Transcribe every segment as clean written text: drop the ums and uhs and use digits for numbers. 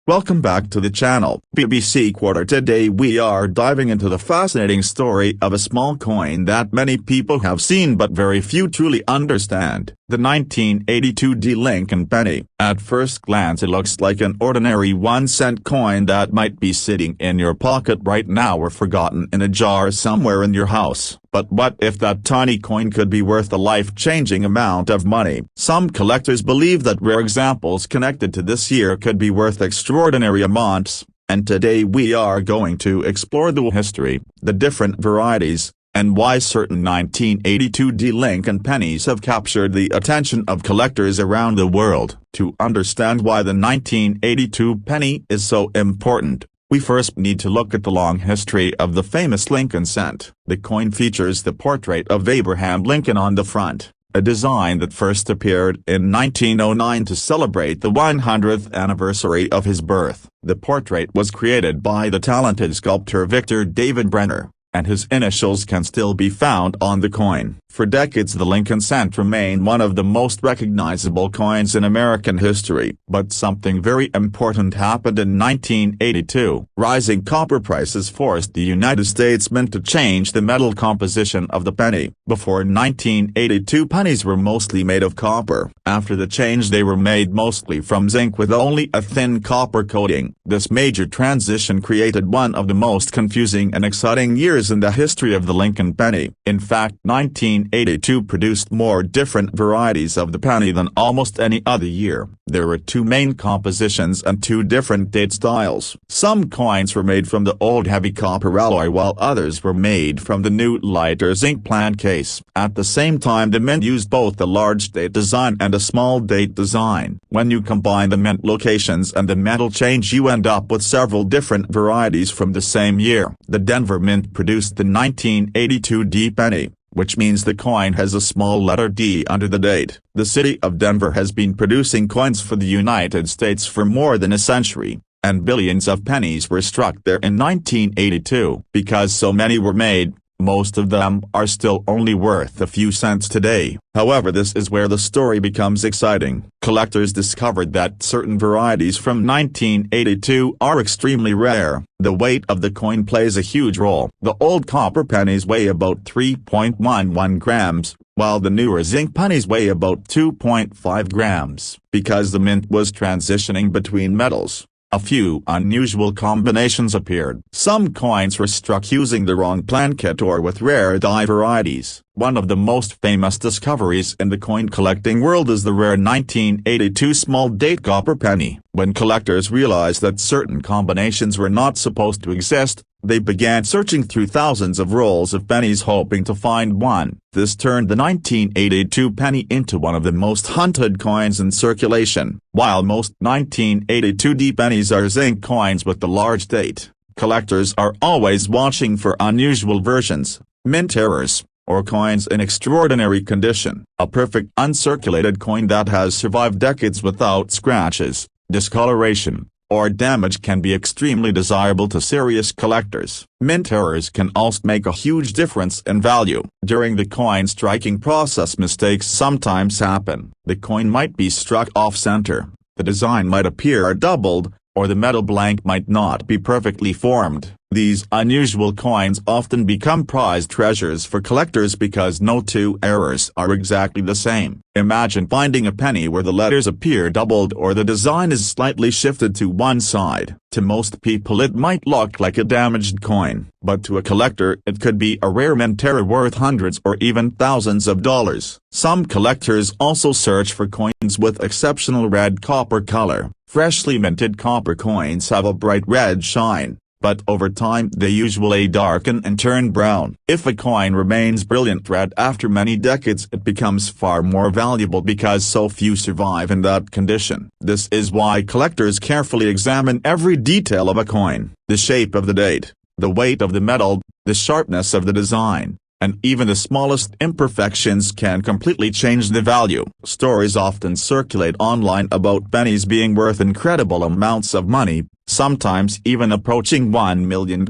Welcome back to the channel, BBC Quarter. Today we are diving into the fascinating story of a small coin that many people have seen but very few truly understand, the 1982 Lincoln penny. At first glance it looks like an ordinary 1-cent coin that might be sitting in your pocket right now or forgotten in a jar somewhere in your house. But what if that tiny coin could be worth a life-changing amount of money? Some collectors believe that rare examples connected to this year could be worth extraordinary amounts, and today we are going to explore the history, the different varieties, and why certain 1982 Lincoln pennies have captured the attention of collectors around the world. To understand why the 1982 penny is so important, we first need to look at the long history of the famous Lincoln cent. The coin features the portrait of Abraham Lincoln on the front, a design that first appeared in 1909 to celebrate the 100th anniversary of his birth. The portrait was created by the talented sculptor Victor David Brenner, and his initials can still be found on the coin. For decades the Lincoln cent remained one of the most recognizable coins in American history. But something very important happened in 1982. Rising copper prices forced the United States Mint to change the metal composition of the penny. Before 1982 pennies were mostly made of copper. After the change they were made mostly from zinc with only a thin copper coating. This major transition created one of the most confusing and exciting years in the history of the Lincoln penny. In fact, 1982 produced more different varieties of the penny than almost any other year. There were two main compositions and two different date styles. Some coins were made from the old heavy copper alloy while others were made from the new lighter zinc plant case. At the same time the mint used both the large date design and a small date design. When you combine the mint locations and the metal change you end up with several different varieties from the same year. The Denver Mint produced the 1982 D penny, which means the coin has a small letter D under the date. The city of Denver has been producing coins for the United States for more than a century, and billions of pennies were struck there in 1982. Because so many were made, most of them are still only worth a few cents today. However, this is where the story becomes exciting. Collectors discovered that certain varieties from 1982 are extremely rare. The weight of the coin plays a huge role. The old copper pennies weigh about 3.11 grams, while the newer zinc pennies weigh about 2.5 grams. Because the mint was transitioning between metals, a few unusual combinations appeared. Some coins were struck using the wrong plant kit or with rare die varieties. One of the most famous discoveries in the coin collecting world is the rare 1982 small date copper penny. When collectors realized that certain combinations were not supposed to exist, they began searching through thousands of rolls of pennies hoping to find one. This turned the 1982 penny into one of the most hunted coins in circulation. While most 1982 D pennies are zinc coins with the large date, collectors are always watching for unusual versions, mint errors, or coins in extraordinary condition. A perfect uncirculated coin that has survived decades without scratches, discoloration, or damage can be extremely desirable to serious collectors. Mint errors can also make a huge difference in value. During the coin striking process mistakes sometimes happen. The coin might be struck off-center, the design might appear doubled, or the metal blank might not be perfectly formed. These unusual coins often become prized treasures for collectors because no two errors are exactly the same. Imagine finding a penny where the letters appear doubled or the design is slightly shifted to one side. To most people it might look like a damaged coin, but to a collector it could be a rare mint error worth hundreds or even thousands of dollars. Some collectors also search for coins with exceptional red copper color. Freshly minted copper coins have a bright red shine, but over time they usually darken and turn brown. If a coin remains brilliant red after many decades it becomes far more valuable because so few survive in that condition. This is why collectors carefully examine every detail of a coin, the shape of the date, the weight of the metal, the sharpness of the design, and even the smallest imperfections can completely change the value. Stories often circulate online about pennies being worth incredible amounts of money, sometimes even approaching $1 million.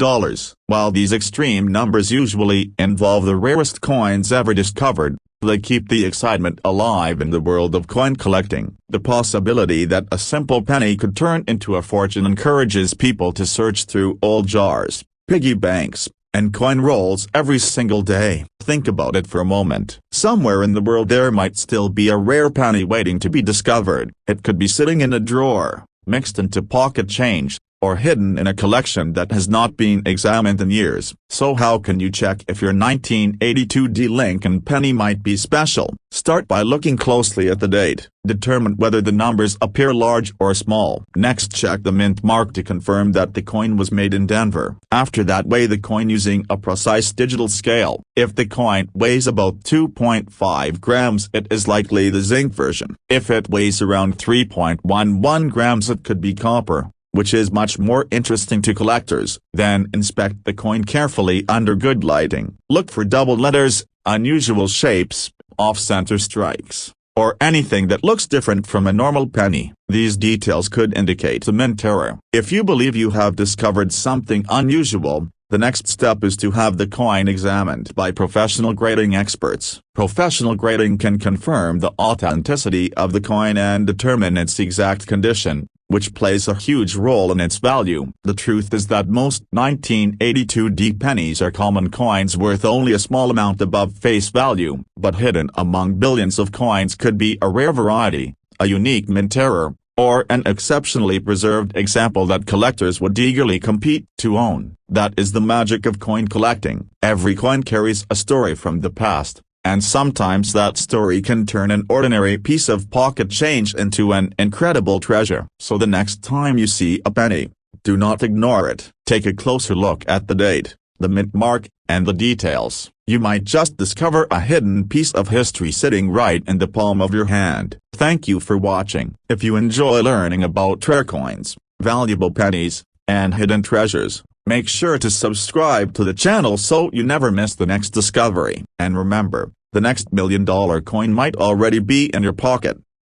While these extreme numbers usually involve the rarest coins ever discovered, They keep the excitement alive in the world of coin collecting. The possibility that a simple penny could turn into a fortune encourages people to search through old jars, piggy banks, and coin rolls every single day. Think about it for a moment. Somewhere in the world there might still be a rare penny waiting to be discovered. It could be sitting in a drawer, mixed into pocket change, or hidden in a collection that has not been examined in years. So how can you check if your 1982 Lincoln penny might be special? Start by looking closely at the date. Determine whether the numbers appear large or small. Next, check the mint mark to confirm that the coin was made in Denver. After that, weigh the coin using a precise digital scale. If the coin weighs about 2.5 grams, it is likely the zinc version. If it weighs around 3.11 grams, it could be copper, which is much more interesting to collectors. Then inspect the coin carefully under good lighting. Look for double letters, unusual shapes, off-center strikes, or anything that looks different from a normal penny. These details could indicate a mint error. If you believe you have discovered something unusual, the next step is to have the coin examined by professional grading experts. Professional grading can confirm the authenticity of the coin and determine its exact condition, which plays a huge role in its value. The truth is that most 1982 pennies are common coins worth only a small amount above face value, but hidden among billions of coins could be a rare variety, a unique mint error, or an exceptionally preserved example that collectors would eagerly compete to own. That is the magic of coin collecting. Every coin carries a story from the past, and sometimes that story can turn an ordinary piece of pocket change into an incredible treasure. So the next time you see a penny, do not ignore it. Take a closer look at the date, the mint mark, and the details. You might just discover a hidden piece of history sitting right in the palm of your hand. Thank you for watching. If you enjoy learning about rare coins, valuable pennies, and hidden treasures, make sure to subscribe to the channel so you never miss the next discovery. And remember, the next $1 million coin might already be in your pocket.